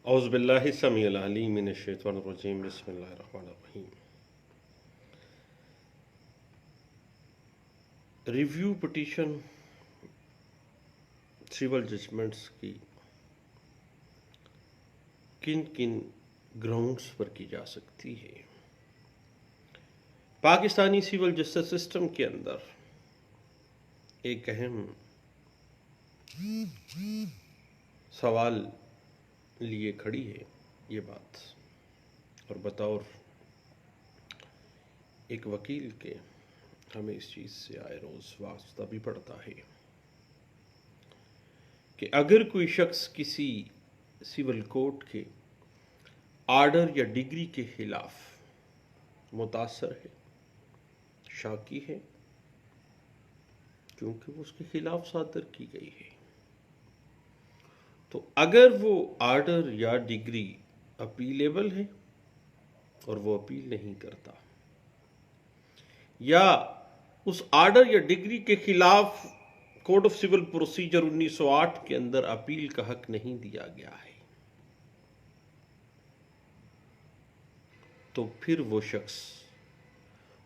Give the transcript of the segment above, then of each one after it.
औज़ुबिल्लाहि समीउल अलीम मिनश्शैतानिर रजीम बिस्मिल्लाहिर रहमानिर रहीम। Review petition civil judgements की किन किन ग्राउंड्स पर की जा सकती है। पाकिस्तानी सिविल जस्टिस सिस्टम के अंदर एक अहम सवाल लिए खड़ी है ये बात, और बतौर एक वकील के हमें इस चीज़ से आए रोज़ वास्ता भी पड़ता है कि अगर कोई शख्स किसी सिविल कोर्ट के आर्डर या डिग्री के खिलाफ मुतासर है, शाकी है, क्योंकि वो उसके खिलाफ सादर की गई है, तो अगर वो आर्डर या डिग्री अपीलेबल है और वो अपील नहीं करता, या उस आर्डर या डिग्री के खिलाफ कोड ऑफ सिविल प्रोसीजर 1908 के अंदर अपील का हक नहीं दिया गया है, तो फिर वो शख्स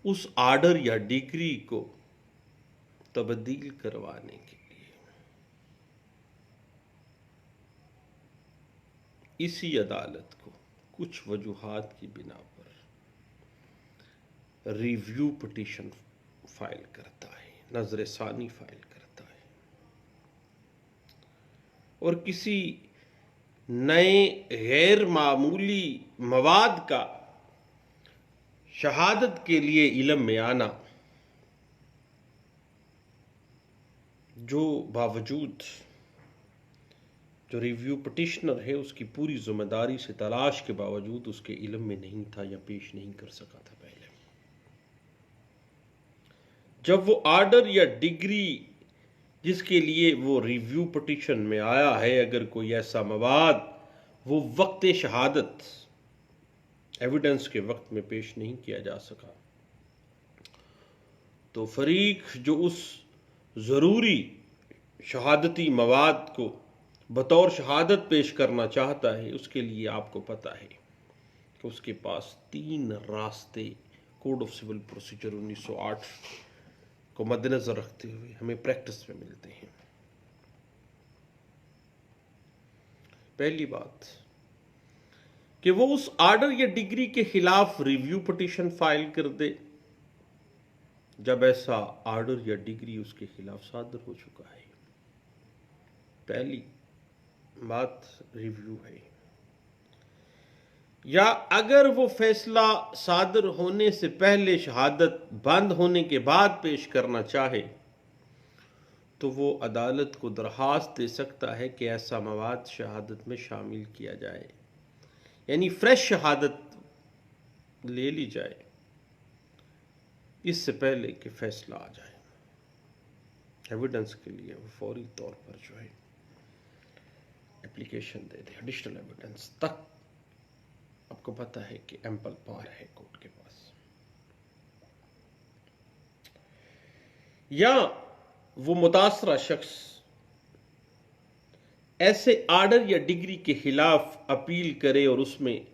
उस आर्डर या डिग्री को तब्दील करवाने के लिए इसी अदालत को कुछ वजूहात की बिना पर रिव्यू पिटीशन फाइल करता है, नजर सानी फाइल करता है, और किसी नए गैर मामूली मवाद का शहादत के लिए इल्म में आना, जो बावजूद जो रिव्यू पिटिशनर है उसकी पूरी जिम्मेदारी से तलाश के बावजूद उसके इल्म में नहीं था या पेश नहीं कर सका था। पहले जब वो आर्डर या डिग्री जिसके लिए वो रिव्यू पिटिशन में आया है, अगर कोई ऐसा मवाद वो वक्त शहादत एविडेंस के वक्त में पेश नहीं किया जा सका, तो फरीक जो उस ज़रूरी शहादती मवाद को बतौर शहादत पेश करना चाहता है, उसके लिए आपको पता है कि उसके पास 3 रास्ते कोड ऑफ सिविल प्रोसीजर 1908 को मद्देनजर रखते हुए हमें प्रैक्टिस में मिलते हैं। पहली बात कि वो उस आर्डर या डिग्री के खिलाफ रिव्यू पिटीशन फाइल कर दे जब ऐसा आर्डर या डिग्री उसके खिलाफ सादर हो चुका है। पहली बात रिव्यू है। या अगर वो फैसला सादर होने से पहले शहादत बंद होने के बाद पेश करना चाहे, तो वो अदालत को दरखास्त दे सकता है कि ऐसा मवाद शहादत में शामिल किया जाए, यानी फ्रेश शहादत ले ली जाए इससे पहले कि फैसला आ जाए। एविडेंस के लिए वो फौरी तौर पर जो है एप्लीकेशन दे दे, एडिशनल एविडेंस तक आपको पता है कि एम्पल पावर है कोर्ट के पास। या वो मुतासरा शख्स ऐसे आर्डर या डिग्री के खिलाफ अपील करे और उसमें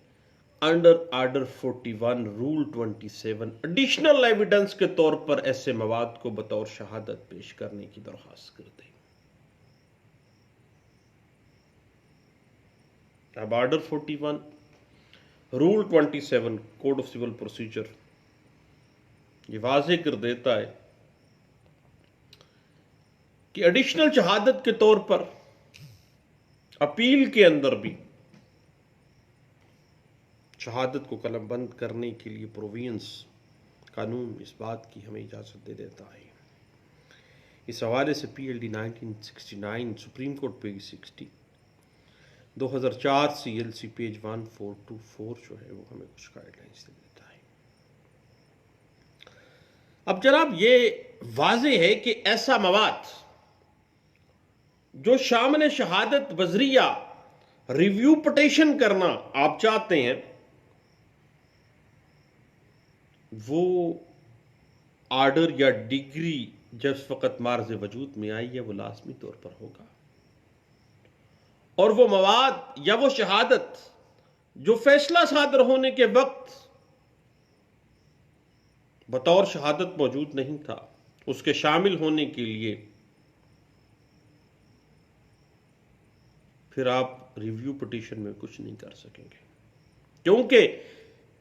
under order 41 rule 27 additional evidence के तौर पर ऐसे मवाद को बतौर शहादत पेश करने की दरख्वास्त कर दे। अब order 41 rule 27 code of civil procedure ये वाज़ेह कर देता है कि एडिशनल शहादत के तौर पर अपील के अंदर भी शहादत को कलमबंद करने के लिए प्रोविजंस कानून इस बात की हमें इजाज़त दे देता है। इस हवाले से PLD 1969 supreme court page 60, 2004 CLC page 1424 जो है वो हमें कुछ गाइडलाइंस दे देता है। अब जनाब ये वाज़ेह है कि ऐसा मवाद जो शामल शहादत बजरिया रिव्यू पिटीशन करना आप चाहते हैं, वो आर्डर या डिग्री जिस वक़्त मार्ज़ वजूद में आई है वो लाज़मी तौर पर होगा, और वो मवाद या वो शहादत जो फैसला सादर होने के वक्त बतौर शहादत मौजूद नहीं था, उसके शामिल होने के लिए फिर आप रिव्यू पिटीशन में कुछ नहीं कर सकेंगे, क्योंकि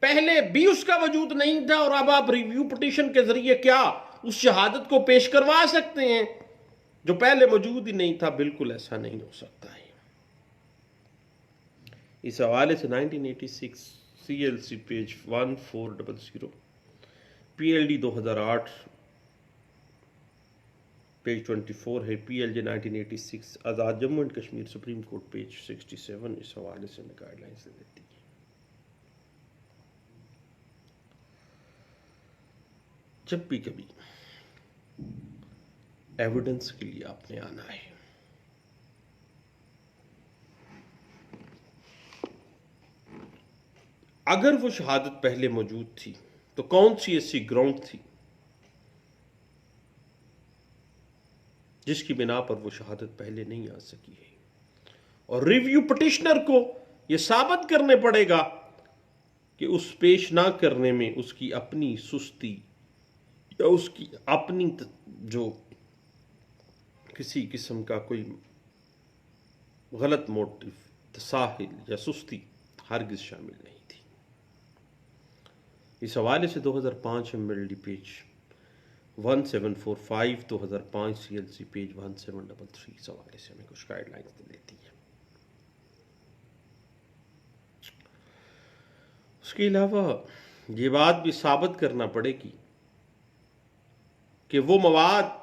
पहले भी उसका वजूद नहीं था और अब आप रिव्यू पिटीशन के जरिए क्या उस शहादत को पेश करवा सकते हैं जो पहले मौजूद ही नहीं था। बिल्कुल ऐसा नहीं हो सकता है। इस हवाले से 1986 CLC पेज 1400, PLD 2008 पेज 24 है, PLJ 1986 Azad Jammu and Kashmir supreme court page 67 इस हवाले से हमें गाइडलाइंस देती है। जब भी कभी एविडेंस के लिए आपने आना है, अगर वो शहादत पहले मौजूद थी तो कौन सी ऐसी ग्राउंड थी जिसकी बिना पर वो शहादत पहले नहीं आ सकी है। और रिव्यू पिटिशनर को यह साबित करने पड़ेगा कि उस पेश ना करने में उसकी अपनी सुस्ती या उसकी अपनी जो किसी किस्म का कोई गलत मोटिव, तसाहिल या सुस्ती हरगिज शामिल नहीं थी। इस हवाले से 2005 MLD पेज 1745, 2005 CLC पेज 1733 इस हवाले से हमें कुछ गाइडलाइंस देती है। उसके अलावा ये बात भी साबित करना पड़ेगी कि वो मवाद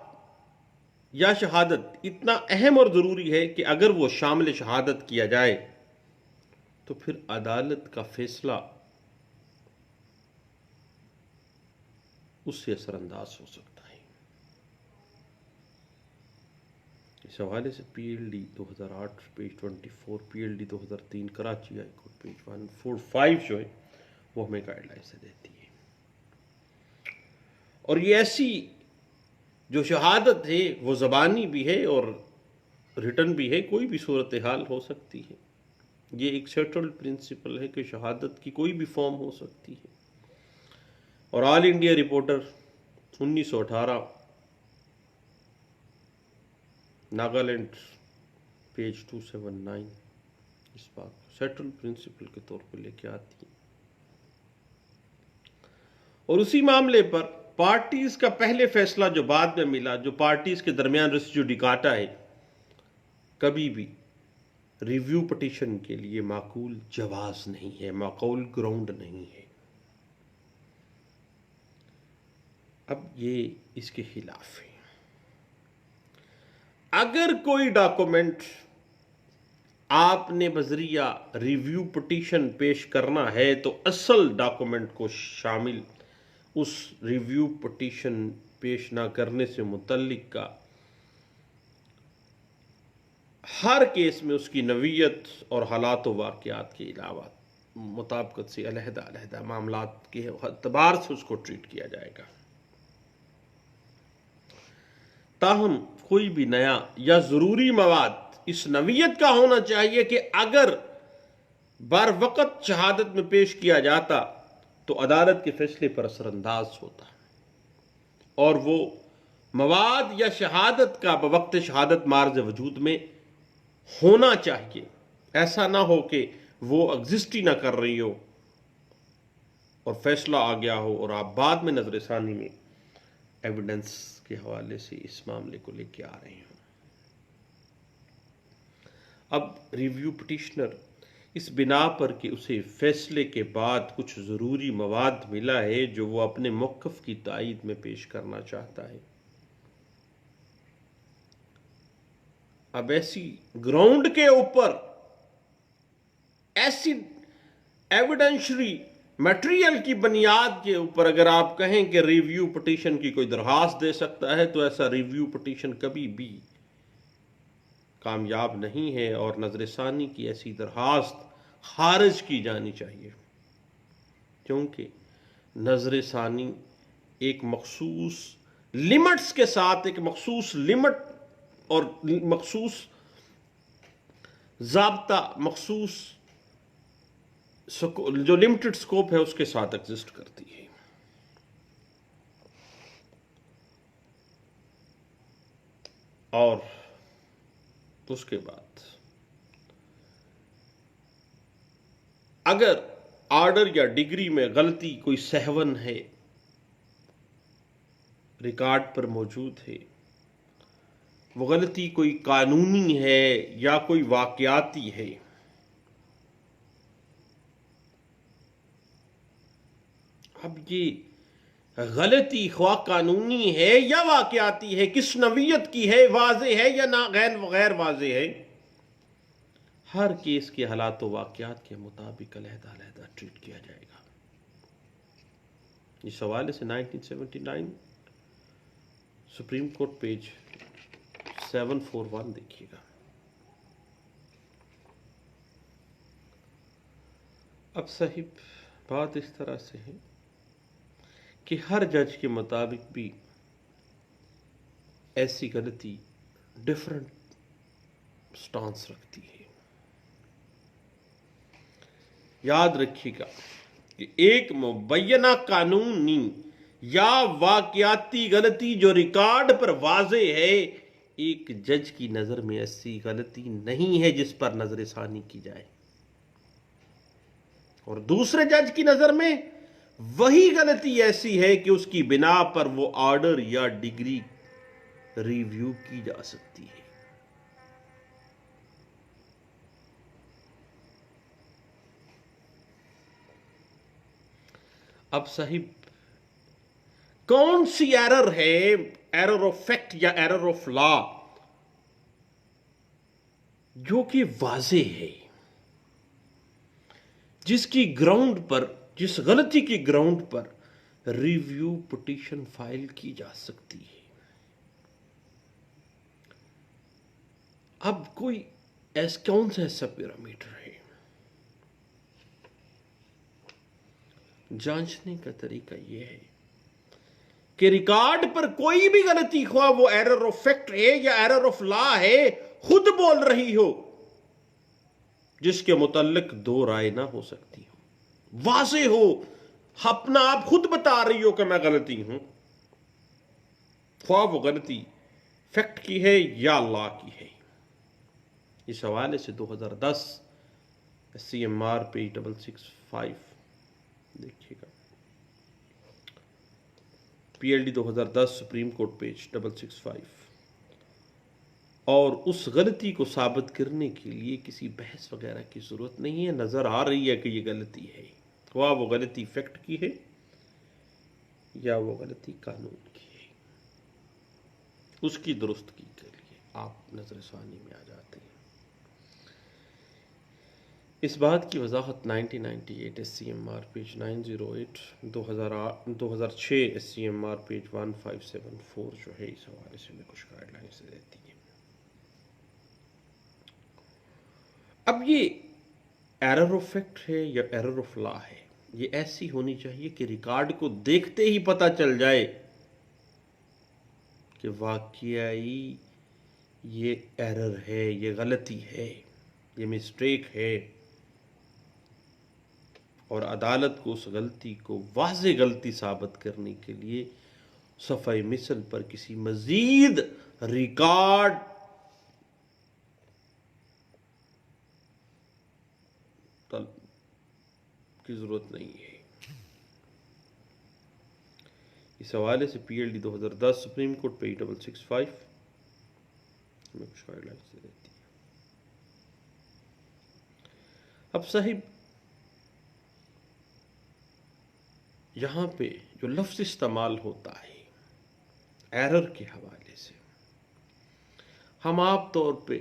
या शहादत इतना अहम और ज़रूरी है कि अगर वो शामिल शहादत किया जाए तो फिर अदालत का फैसला उससे असरअंदाज हो सकता है। इस हवाले से PLD 2008 page 24, PLD 2003 Karachi high court page 145 जो है वो हमें गाइडलाइंस देती है। और ये ऐसी जो शहादत है वो ज़बानी भी है और रिटर्न भी है, कोई भी सूरत हाल हो सकती है। ये एक सेटल्ड प्रिंसिपल है कि शहादत की कोई भी फॉर्म हो सकती है। और all India reporter 1918 Nagaland page 279 इस बात सेटल्ड प्रिंसिपल के तौर पर लेके आती है। और उसी मामले पर पार्टीज का पहले फैसला जो बाद में मिला, जो पार्टीज के दरमियान रेस जुडिकाटा है, कभी भी रिव्यू पिटीशन के लिए माकूल जवाज नहीं है, माकूल ग्राउंड नहीं है। अब ये इसके खिलाफ है। अगर कोई डॉक्यूमेंट आपने बजरिया रिव्यू पिटीशन पेश करना है तो असल डॉक्यूमेंट को शामिल उस रिव्यू पिटीशन पेश ना करने से मुतल्लिक का हर केस में उसकी नवीयत और हालात व वाक़यात के अलावा मुताबिकत से अलहदा मामलात के एतबार से उसको ट्रीट किया जाएगा। ताहम कोई भी नया या ज़रूरी मवाद इस नवीयत का होना चाहिए कि अगर बर वक़्त शहादत में पेश किया जाता तो अदालत के फैसले पर असरअंदाज होता, और वो मवाद या शहादत का बवक्त शहादत मार्ज वजूद में होना चाहिए। ऐसा ना हो कि वो एग्जिस्ट ही ना कर रही हो और फैसला आ गया हो और आप बाद में नजर सानी में एविडेंस के हवाले से इस मामले को लेके आ रहे हो। अब रिव्यू पिटिशनर इस बिना पर कि उसे फैसले के बाद कुछ ज़रूरी मवाद मिला है जो वो अपने मौक़िफ़ की तायीद में पेश करना चाहता है, अब ऐसी ग्राउंड के ऊपर ऐसी एविडेंशरी मटेरियल की बुनियाद के ऊपर अगर आप कहें कि रिव्यू पिटीशन की कोई दरखास्त दे सकता है तो ऐसा रिव्यू पिटीशन कभी भी कामयाब नहीं है और नजरसानी की ऐसी दरखास्त खारिज की जानी चाहिए, क्योंकि नजरसानी एक मखसूस लिमिट्स के साथ, एक मखसूस लिमिट और मखसूस ज़ाब्ता मखसूस जो लिमिटेड स्कोप है उसके साथ एग्जिस्ट करती है। और उसके बाद अगर ऑर्डर या डिग्री में गलती कोई सहवन है, रिकॉर्ड पर मौजूद है, वो गलती कोई कानूनी है या कोई वाकयाती है, अब ये गलती ख्वाह कानूनी है या वाकयाती है, किस नवीयत की है, वाजे है या ना गैर वाजे है, हर केस के हालात व वाकयात के मुताबिक अलहदा-अलहदा ट्रीट किया जाएगा। इस हवाले से 1979 सुप्रीम कोर्ट पेज 741 देखिएगा। अब साहिब बात इस तरह से है कि हर जज के मुताबिक भी ऐसी गलती डिफरेंट स्टांस रखती है। याद रखिएगा कि एक मुबैना कानूनी या वाकयाती गलती जो रिकॉर्ड पर वाजे है, एक जज की नजर में ऐसी गलती नहीं है जिस पर नजरसानी की जाए, और दूसरे जज की नजर में वही गलती ऐसी है कि उसकी बिना पर वो ऑर्डर या डिग्री रिव्यू की जा सकती है। अब साहिब कौन सी एरर है, एरर ऑफ फैक्ट या एरर ऑफ लॉ, जो कि वाजे है, जिसकी ग्राउंड पर, जिस गलती की ग्राउंड पर रिव्यू पिटीशन फाइल की जा सकती है। अब कोई कौन सा ऐसा पैरामीटर है, जांचने का तरीका यह है कि रिकॉर्ड पर कोई भी गलती, ख्वाह वो एरर ऑफ फैक्ट है या एरर ऑफ लॉ है, खुद बोल रही हो, जिसके मुतल्लिक दो राय ना हो सकती हो, वाज़े हो, अपना आप खुद बता रही हो कि मैं गलती हूं, ख्वाह वो गलती फैक्ट की है या लॉ की है। इस हवाले से 2010 CMR पेज 665 देखिएगा, PLD 2010 सुप्रीम कोर्ट पेज 665। और उस गलती को साबित करने के लिए किसी बहस वगैरह की जरूरत नहीं है, नजर आ रही है कि ये गलती है, वह वो गलती फैक्ट की है या वो गलती कानून की है, उसकी दुरुस्त की के लिए आप नजरसानी में आ जाते हैं। इस बात की वजाहत 1998 SCMR पेज 908, 2006 SCMR पेज 1574 जो है, इस हवाले से मैं कुछ गाइडलाइंस देती है। अब ये एरर ऑफ फैक्ट है या एरर ऑफ लॉ है, ये ऐसी होनी चाहिए कि रिकॉर्ड को देखते ही पता चल जाए कि वाकई ये एरर है, ये गलती है, ये मिस्टेक है, और अदालत को उस गलती को वाज़े गलती साबित करने के लिए सफ़ाई मिसल पर किसी मजीद रिकॉर्ड की जरूरत नहीं है। इस हवाले से PLD 2010 सुप्रीम कोर्ट पेज 665 में कुछ गाइडलाइंस देती है। अब साहिब यहां पे जो लफ्ज इस्तेमाल होता है एरर के हवाले से, हम आम तौर पे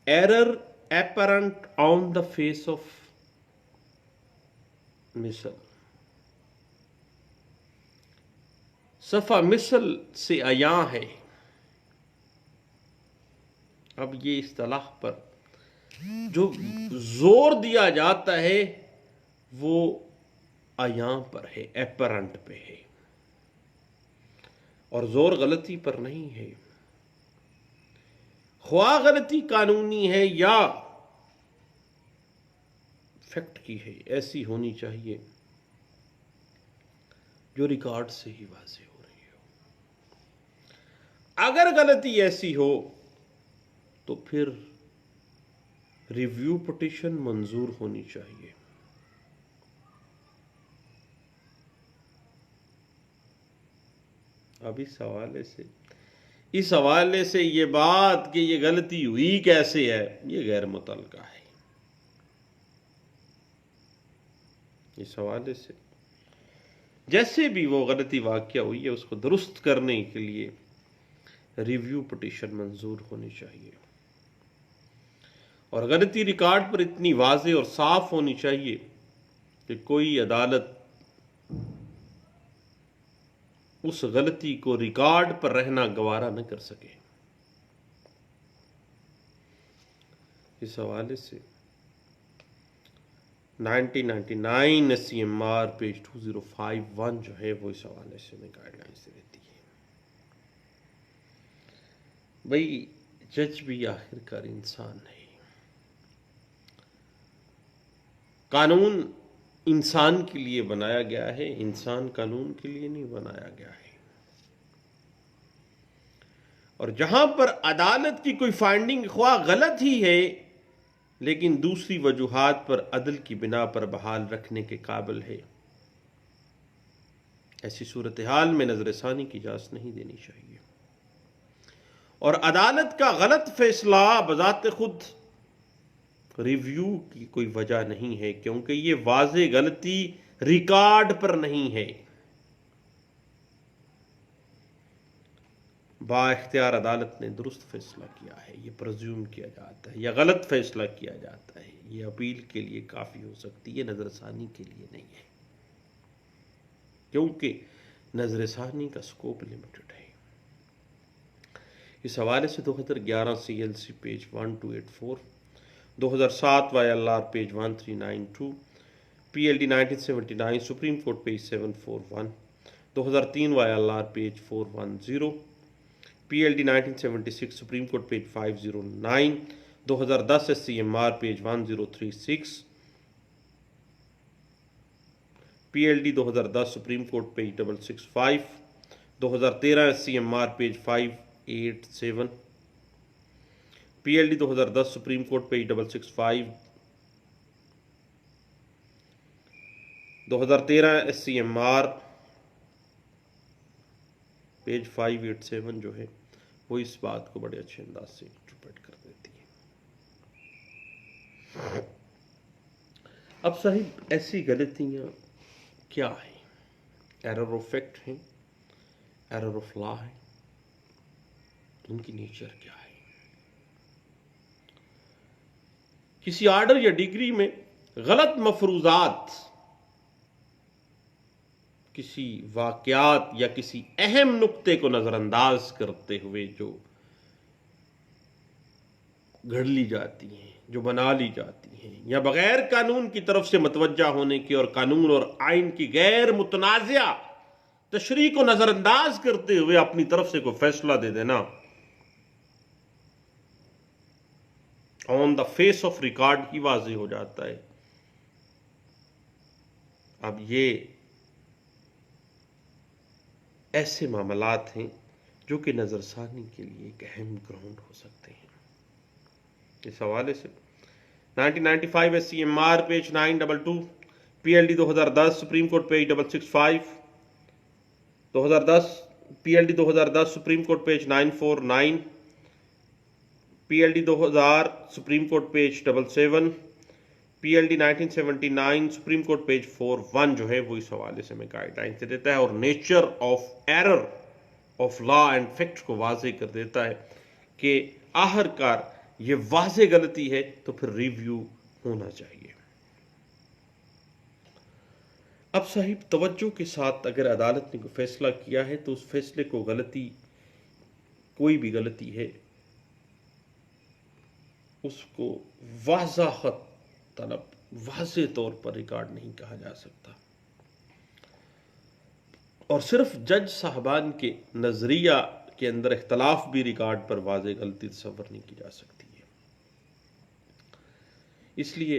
error apparent on the face of मिसल, सफ़ा मिसल से अया है। अब ये इस्तिलाह पर जो जोर दिया जाता है वो अया पर है, एपरेंट पे है, और जोर गलती पर नहीं है। ख्वाह गलती कानूनी है या फैक्ट की है ऐसी होनी चाहिए जो रिकॉर्ड से ही वाज़ेह हो रही हो। अगर गलती ऐसी हो तो फिर रिव्यू पिटीशन मंजूर होनी चाहिए। अब इस हवाले से ये बात कि ये गलती हुई कैसे है, ये गैर मुतल्लका है। इस हवाले से जैसे भी वो गलती वाक़या हुई है उसको दुरुस्त करने के लिए रिव्यू पिटीशन मंजूर होनी चाहिए और गलती रिकॉर्ड पर इतनी वाज़ेह और साफ होनी चाहिए कि कोई अदालत उस गलती को रिकॉर्ड पर रहना गवारा न कर सके। इस हवाले से 1999 SCMR पेज 2051 जो है वो इस हवाले से में गाइडलाइंस देती है। भाई जज भी आखिरकार इंसान है। कानून इंसान के लिए बनाया गया है, इंसान कानून के लिए नहीं बनाया गया है। और जहां पर अदालत की कोई फाइंडिंग ख्वाह गलत ही है लेकिन दूसरी वजूहात पर अदल की बिना पर बहाल रखने के काबिल है, ऐसी सूरत हाल में नजरसानी की इजाजत नहीं देनी चाहिए। और अदालत का गलत फैसला बजाते खुद रिव्यू की कोई वजह नहीं है क्योंकि ये वाज़ेह गलती रिकॉर्ड पर नहीं है। बाइख्तियार अदालत ने दुरुस्त फैसला किया है, ये प्रज्यूम किया जाता है, या गलत फैसला किया जाता है, ये अपील के लिए काफ़ी हो सकती है, नजरसानी के लिए नहीं है क्योंकि नजरसानी का स्कोप लिमिटेड है। इस हवाले से 2011 CLC page 1284, 2007 YLR page 1392, PLD 1979 supreme court page 741, 2003 YLR page 410, PLD 1976 supreme court page 509, 2010 SCMR page 1036, PLD 2010 supreme court page 665, 2013 SCMR page 587, PLD 2010 supreme court page 665, 2013 SCMR page 587 जो है वो इस बात को बड़े अच्छे अंदाज से इंटरप्रेट कर देती है। अब साहिब ऐसी गलतियां क्या है? एरर ऑफ फैक्ट है, एरर ऑफ लॉ है, उनकी नेचर क्या है? किसी ऑर्डर या डिग्री में गलत मफरूजात, किसी वाकयात या किसी अहम नुक्ते को नजरअंदाज करते हुए जो घड़ ली जाती हैं, जो बना ली जाती हैं, या बगैर कानून की तरफ से मतवज्जा होने की और कानून और आइन की गैर मुतनाज़िया तशरीह को नजरअंदाज करते हुए अपनी तरफ से कोई फैसला दे देना, on the face of record ही वाज़ेह हो जाता है। अब ये ऐसे मामलात हैं जो कि नजरसानी के लिए एक अहम ग्राउंड हो सकते हैं। इस हवाले से 1995 SCMR page 922, PLD 2010 supreme court page 665, 2010 PLD 2010 supreme court page 949, PLD 2000 supreme court page 77, PLD 1979 supreme court page 41 जो है वो इस हवाले से में गाइडलाइन से देता है और nature of error of law and fact को वाज़ेह कर देता है कि आखिरकार ये वाज़ेह गलती है तो फिर रिव्यू होना चाहिए। अब साहिब तवज्जो के साथ अगर अदालत ने कोई फैसला किया है तो उस फैसले को कोई भी गलती है उसको वाज़ाहत तलब वाज़ेह तौर पर रिकॉर्ड नहीं कहा जा सकता और सिर्फ जज साहबान के नजरिया के अंदर इख्तलाफ भी रिकॉर्ड पर वाज़ेह गलती तस्वर नहीं की जा सकती है। इसलिए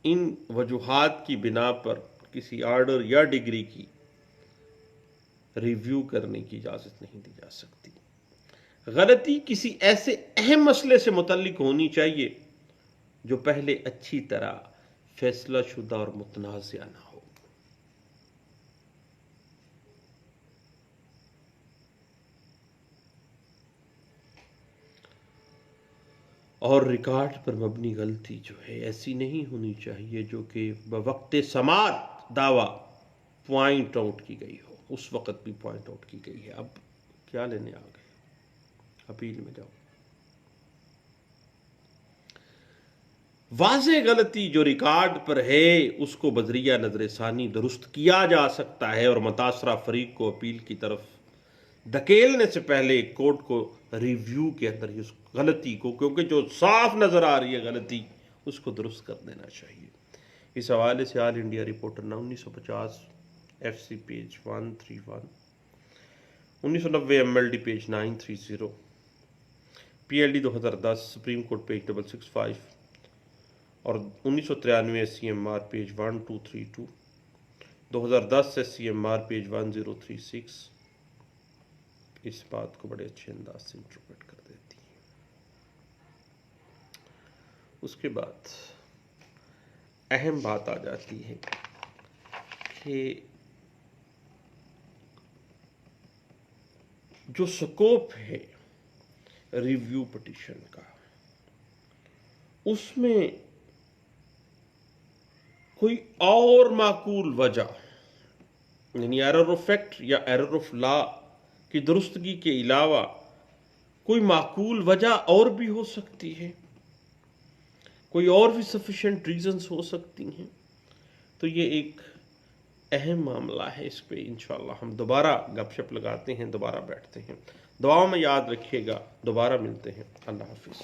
इन वजूहात की बिना पर किसी ऑर्डर या डिग्री की रिव्यू करने की इजाज़त नहीं दी जा सकती। गलती किसी ऐसे अहम मसले से मुतल्लिक होनी चाहिए जो पहले अच्छी तरह फैसला शुदा और मुतनाज़िया ना हो। और रिकॉर्ड पर मबनी गलती जो है ऐसी नहीं होनी चाहिए जो कि बवक्ते समात दावा पॉइंट आउट की गई हो, उस वक़्त भी पॉइंट आउट की गई है। अब क्या लेने आ गए, अपील में जाओ। वाज़े गलती जो रिकॉर्ड पर है उसको बजरिया नजर सानी दुरुस्त किया जा सकता है और मुतासरा फरीक को अपील की तरफ धकेलने से पहले कोर्ट को रिव्यू के अंदर ही उस गलती को, क्योंकि जो साफ नजर आ रही है गलती, उसको दुरुस्त कर देना चाहिए। इस हवाले से all India reporter 1950 FC page 131, 1990 MLD page 930, PLD 2010 supreme court page 665 और 1993 SCMR पेज 1232, 2010 SCMR पेज 1036 इस बात को बड़े अच्छे अंदाज से इंटरप्रेट कर देती है। उसके बाद अहम बात आ जाती है कि जो स्कोप है रिव्यू पिटीशन का, उसमें कोई और माकूल वजह यानी एरर ऑफ फैक्ट या एरर ऑफ लॉ की दुरुस्तगी के अलावा कोई माकूल वजह और भी हो सकती है, कोई और भी सफिशिएंट रीजंस हो सकती हैं। तो ये एक अहम मामला है, इस पे इंशाल्लाह हम दोबारा गपशप लगाते हैं, दोबारा बैठते हैं। दुआओं में याद रखिएगा, दोबारा मिलते हैं। अल्लाह हाफिज़।